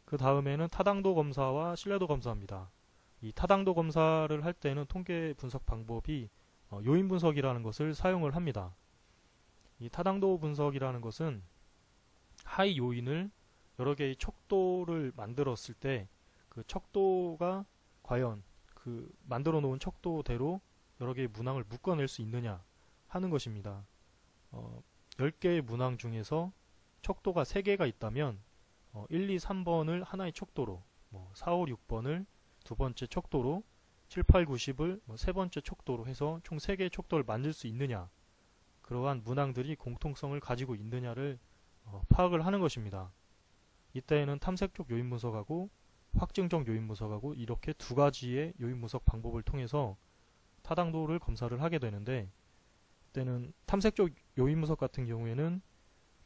그 다음에는 타당도 검사와 신뢰도 검사입니다. 이 타당도 검사를 할 때는 통계 분석 방법이 요인 분석이라는 것을 사용을 합니다. 이 타당도 분석이라는 것은 하위 요인을 여러 개의 척도를 만들었을 때 그 척도가 과연 그 만들어 놓은 척도대로 여러 개의 문항을 묶어낼 수 있느냐 하는 것입니다. 10개의 문항 중에서 척도가 3개가 있다면 1, 2, 3번을 하나의 척도로 4, 5, 6번을 두 번째 척도로 7, 8, 9, 10을 세 번째 척도로 해서 총 3개의 척도를 만들 수 있느냐, 그러한 문항들이 공통성을 가지고 있느냐를 파악을 하는 것입니다. 이때에는 탐색적 요인 분석하고 확증적 요인 분석하고 이렇게 두 가지의 요인 분석 방법을 통해서 타당도를 검사를 하게 되는데, 이때는 탐색적 요인 분석 같은 경우에는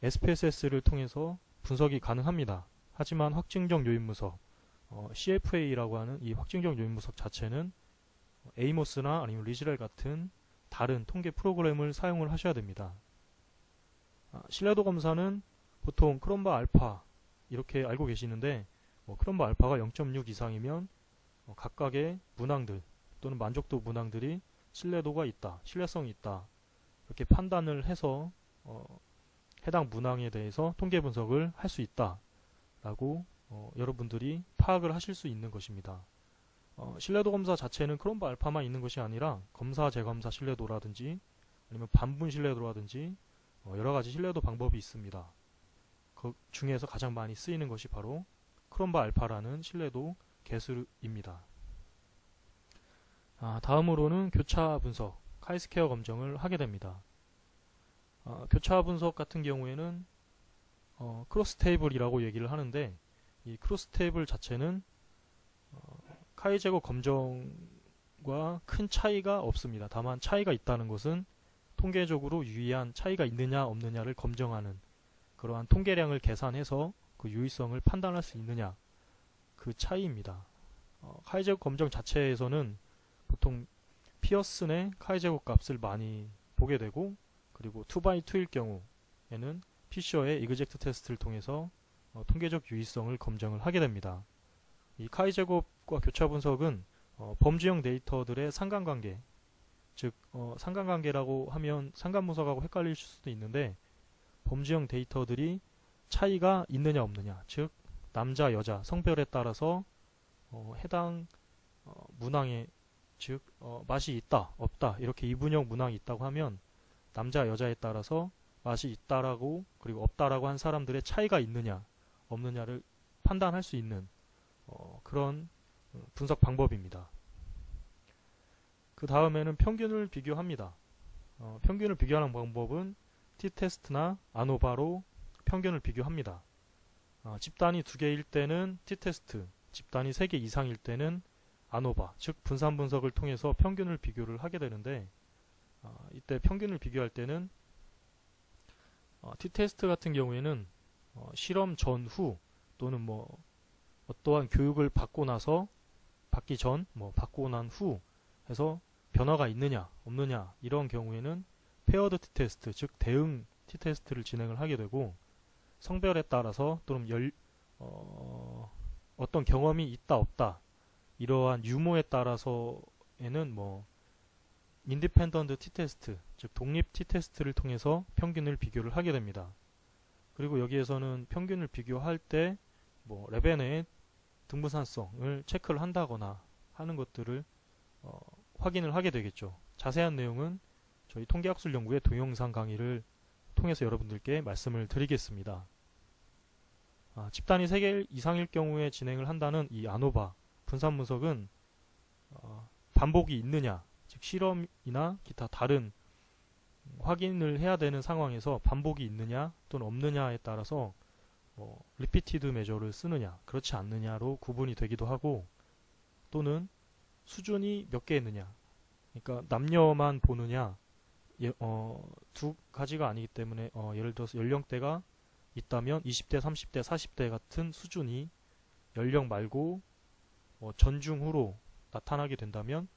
SPSS를 통해서 분석이 가능합니다. 하지만 확증적 요인 분석, CFA라고 하는 이 확증적 요인 분석 자체는 에이모스나 아니면 리즈렐 같은 다른 통계 프로그램을 사용을 하셔야 됩니다. 신뢰도 검사는 보통 크롬바 알파 이렇게 알고 계시는데, 크롬바 알파가 0.6 이상이면 각각의 문항들 또는 만족도 문항들이 신뢰도가 있다, 신뢰성이 있다, 이렇게 판단을 해서 해당 문항에 대해서 통계 분석을 할 수 있다 라고 여러분들이 파악을 하실 수 있는 것입니다. 신뢰도 검사 자체는 크롬바 알파만 있는 것이 아니라 검사 재검사 신뢰도라든지 아니면 반분 신뢰도라든지 여러가지 신뢰도 방법이 있습니다. 그 중에서 가장 많이 쓰이는 것이 바로 크롬바 알파라는 신뢰도 개수입니다. 다음으로는 교차 분석, 카이스케어 검정을 하게 됩니다. 교차 분석 같은 경우에는 크로스 테이블이라고 얘기를 하는데, 이 크로스 테이블 자체는 카이 제곱 검정과 큰 차이가 없습니다. 다만 차이가 있다는 것은 통계적으로 유의한 차이가 있느냐 없느냐를 검정하는 그러한 통계량을 계산해서 그 유의성을 판단할 수 있느냐, 그 차이입니다. 카이 제곱 검정 자체에서는 보통 피어슨의 카이 제곱 값을 많이 보게 되고, 그리고 2x2일 경우에는 피셔의 이그젝트 테스트를 통해서 통계적 유의성을 검증을 하게 됩니다. 이 카이 제곱과 교차 분석은 범주형 데이터들의 상관관계, 즉 상관관계라고 하면 상관 분석하고 헷갈릴 수도 있는데, 범주형 데이터들이 차이가 있느냐 없느냐, 즉 남자 여자 성별에 따라서 해당 문항에, 즉 맛이 있다 없다 이렇게 이분형 문항이 있다고 하면 남자 여자에 따라서 맛이 있다라고 그리고 없다라고 한 사람들의 차이가 있느냐 없느냐를 판단할 수 있는 그런 분석 방법입니다. 그 다음에는 평균을 비교합니다. 평균을 비교하는 방법은 t테스트나 아노바로 평균을 비교합니다. 집단이 2개일 때는 t테스트, 집단이 3개 이상일 때는 아노바, 즉 분산 분석을 통해서 평균을 비교를 하게 되는데, 이때 평균을 비교할 때는 t테스트 같은 경우에는 실험 전후 또는 어떠한 교육을 받고 나서, 받기 전, 받고 난 후 해서 변화가 있느냐 없느냐 이런 경우에는 페어드 t테스트, 즉 대응 t테스트를 진행을 하게 되고, 성별에 따라서 또는 어떤 경험이 있다 없다 이러한 유무에 따라서에는 인디펜던트 t테스트, 즉 독립 t테스트를 통해서 평균을 비교를 하게 됩니다. 그리고 여기에서는 평균을 비교할 때 레벨의 등분산성을 체크를 한다거나 하는 것들을 확인을 하게 되겠죠. 자세한 내용은 저희 통계학술 연구의 동영상 강의를 통해서 여러분들께 말씀을 드리겠습니다. 집단이 3개 이상일 경우에 진행을 한다는 이 아노바 분산 분석은 반복이 있느냐, 즉 실험이나 기타 다른 확인을 해야 되는 상황에서 반복이 있느냐 또는 없느냐에 따라서 리피티드 메저를 쓰느냐 그렇지 않느냐로 구분이 되기도 하고, 또는 수준이 몇 개 있느냐, 그러니까 남녀만 보느냐, 두 가지가 아니기 때문에 예를 들어서 연령대가 있다면 20대, 30대, 40대 같은 수준이 연령 말고 전중후로 나타나게 된다면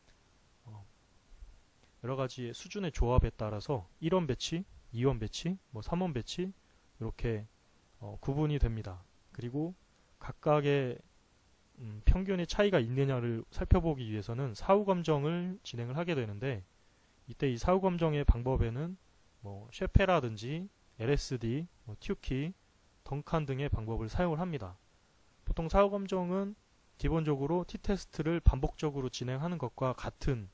여러가지의 수준의 조합에 따라서 1원 배치, 2원 배치, 3원 배치 이렇게 구분이 됩니다. 그리고 각각의 평균의 차이가 있느냐를 살펴보기 위해서는 사후 검정을 진행을 하게 되는데, 이때 이 사후 검정의 방법에는 뭐 셰페라든지 LSD, 튜키, 덩칸 등의 방법을 사용을 합니다. 보통 사후 검정은 기본적으로 t-테스트를 반복적으로 진행하는 것과 같은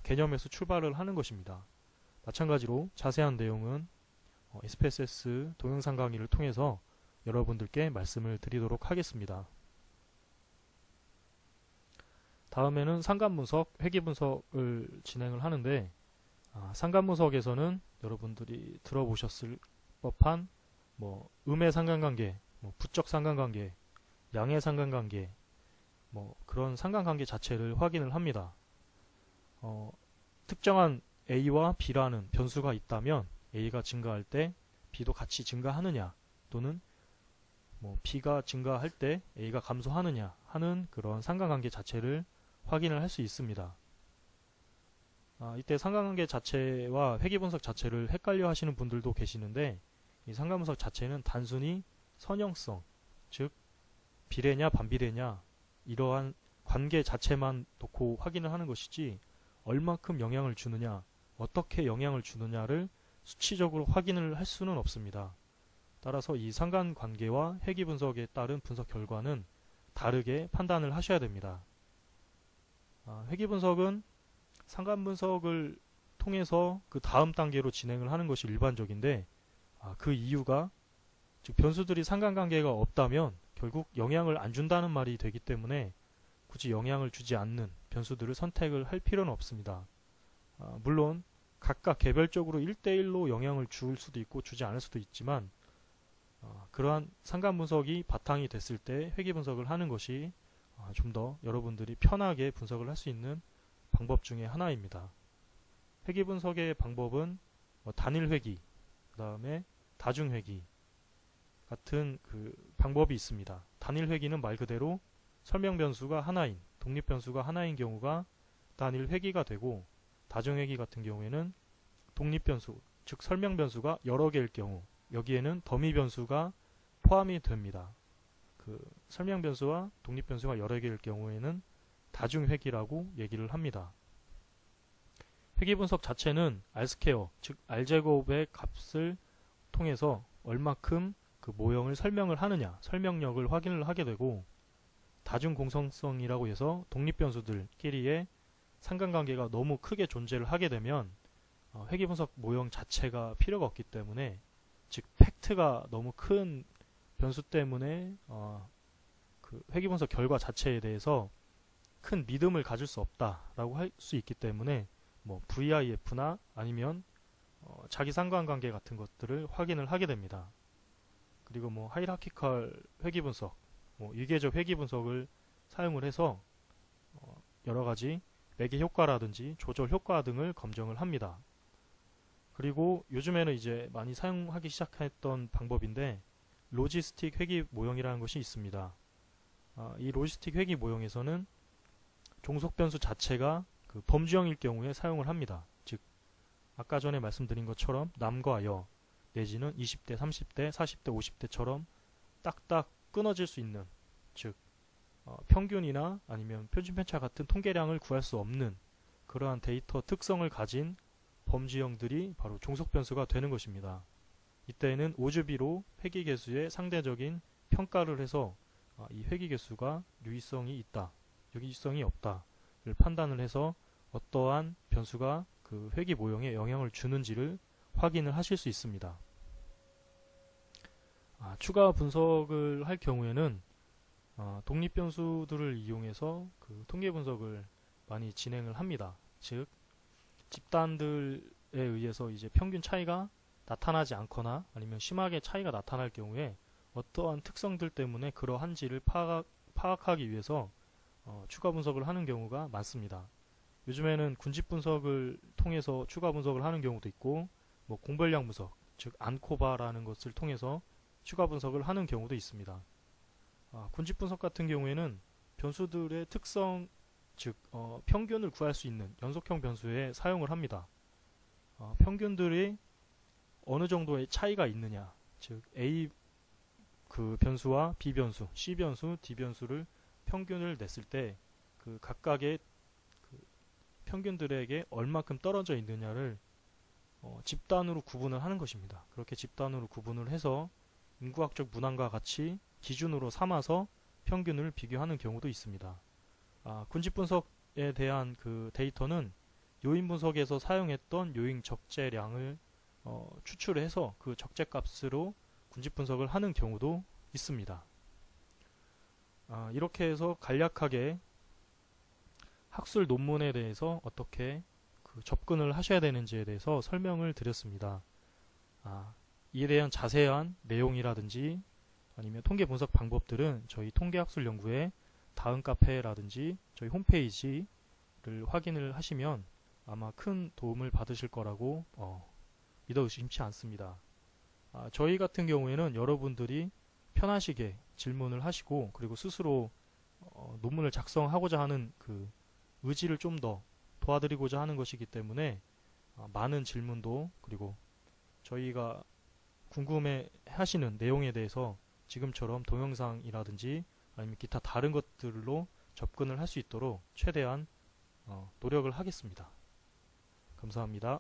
개념에서 출발을 하는 것입니다. 마찬가지로 자세한 내용은 SPSS 동영상 강의를 통해서 여러분들께 말씀을 드리도록 하겠습니다. 다음에는 상관분석, 회귀분석을 진행을 하는데, 상관분석에서는 여러분들이 들어보셨을 법한 음의 상관관계, 부적 상관관계, 양의 상관관계, 그런 상관관계 자체를 확인을 합니다. 특정한 A와 B라는 변수가 있다면 A가 증가할 때 B도 같이 증가하느냐, 또는 B가 증가할 때 A가 감소하느냐 하는 그런 상관관계 자체를 확인을 할 수 있습니다. 이때 상관관계 자체와 회귀분석 자체를 헷갈려 하시는 분들도 계시는데, 이 상관분석 자체는 단순히 선형성, 즉 비례냐 반비례냐 이러한 관계 자체만 놓고 확인을 하는 것이지, 얼마큼 영향을 주느냐, 어떻게 영향을 주느냐를 수치적으로 확인을 할 수는 없습니다. 따라서 이 상관관계와 회귀분석에 따른 분석 결과는 다르게 판단을 하셔야 됩니다. 회귀분석은 상관분석을 통해서 그 다음 단계로 진행을 하는 것이 일반적인데, 그 이유가 즉 변수들이 상관관계가 없다면 결국 영향을 안 준다는 말이 되기 때문에 굳이 영향을 주지 않는 변수들을 선택을 할 필요는 없습니다. 물론 각각 개별적으로 1대1로 영향을 줄 수도 있고 주지 않을 수도 있지만, 그러한 상관분석이 바탕이 됐을 때 회귀분석을 하는 것이 좀 더 여러분들이 편하게 분석을 할 수 있는 방법 중에 하나입니다. 회귀분석의 방법은 단일회귀, 그 다음에 다중회귀 같은 그 방법이 있습니다. 단일회귀는 말 그대로 설명변수가 하나인, 독립변수가 하나인 경우가 단일회귀가 되고, 다중회귀 같은 경우에는 독립변수, 즉 설명변수가 여러 개일 경우, 여기에는 더미변수가 포함이 됩니다. 그 설명변수와 독립변수가 여러 개일 경우에는 다중회귀라고 얘기를 합니다. 회귀분석 자체는 R스퀘어, 즉 R제곱의 값을 통해서 얼마큼 그 모형을 설명을 하느냐, 설명력을 확인을 하게 되고, 다중공성성이라고 해서 독립변수들끼리의 상관관계가 너무 크게 존재를 하게 되면 회귀분석 모형 자체가 필요가 없기 때문에, 즉 팩트가 너무 큰 변수 때문에 그 회귀분석 결과 자체에 대해서 큰 믿음을 가질 수 없다라고 할 수 있기 때문에 VIF나 아니면 자기 상관관계 같은 것들을 확인을 하게 됩니다. 그리고 하이라키컬 회귀분석, 유계적 회귀분석을 사용을 해서 여러가지 매개 효과라든지 조절 효과 등을 검증을 합니다. 그리고 요즘에는 이제 많이 사용하기 시작했던 방법인데, 로지스틱 회귀 모형이라는 것이 있습니다. 이 로지스틱 회귀 모형에서는 종속 변수 자체가 그 범주형일 경우에 사용을 합니다. 즉 아까 전에 말씀드린 것처럼 남과 여, 내지는 20대, 30대, 40대, 50대처럼 딱딱 끊어질 수 있는, 즉 평균이나 아니면 표준편차 같은 통계량을 구할 수 없는 그러한 데이터 특성을 가진 범주형들이 바로 종속변수가 되는 것입니다. 이때에는 오즈비로 회귀개수의 상대적인 평가를 해서 이 회귀개수가 유의성이 있다, 유의성이 없다를 판단을 해서 어떠한 변수가 그 회귀 모형에 영향을 주는지를 확인을 하실 수 있습니다. 추가 분석을 할 경우에는 독립변수들을 이용해서 그 통계 분석을 많이 진행을 합니다. 즉 집단들에 의해서 이제 평균 차이가 나타나지 않거나 아니면 심하게 차이가 나타날 경우에 어떠한 특성들 때문에 그러한지를 파악하기 위해서 추가 분석을 하는 경우가 많습니다. 요즘에는 군집 분석을 통해서 추가 분석을 하는 경우도 있고, 공별량 분석, 즉 안코바라는 것을 통해서 추가 분석을 하는 경우도 있습니다. 군집 분석 같은 경우에는 변수들의 특성, 즉 평균을 구할 수 있는 연속형 변수에 사용을 합니다. 평균들이 어느 정도의 차이가 있느냐, 즉 A 그 변수와 B변수, C변수, D변수를 평균을 냈을 때 그 각각의 그 평균들에게 얼마큼 떨어져 있느냐를 집단으로 구분을 하는 것입니다. 그렇게 집단으로 구분을 해서 인구학적 문항과 같이 기준으로 삼아서 평균을 비교하는 경우도 있습니다. 군집 분석에 대한 그 데이터는 요인 분석에서 사용했던 요인 적재량을 추출해서 그 적재값으로 군집 분석을 하는 경우도 있습니다. 이렇게 해서 간략하게 학술 논문에 대해서 어떻게 그 접근을 하셔야 되는지에 대해서 설명을 드렸습니다. 이에 대한 자세한 내용이라든지 아니면 통계 분석 방법들은 저희 통계학술연구의 다음 카페라든지 저희 홈페이지를 확인을 하시면 아마 큰 도움을 받으실 거라고 믿어 의심치 않습니다. 저희 같은 경우에는 여러분들이 편하시게 질문을 하시고 그리고 스스로 논문을 작성하고자 하는 그 의지를 좀 더 도와드리고자 하는 것이기 때문에 많은 질문도 그리고 저희가 궁금해 하시는 내용에 대해서 지금처럼 동영상이라든지 아니면 기타 다른 것들로 접근을 할 수 있도록 최대한 노력을 하겠습니다. 감사합니다.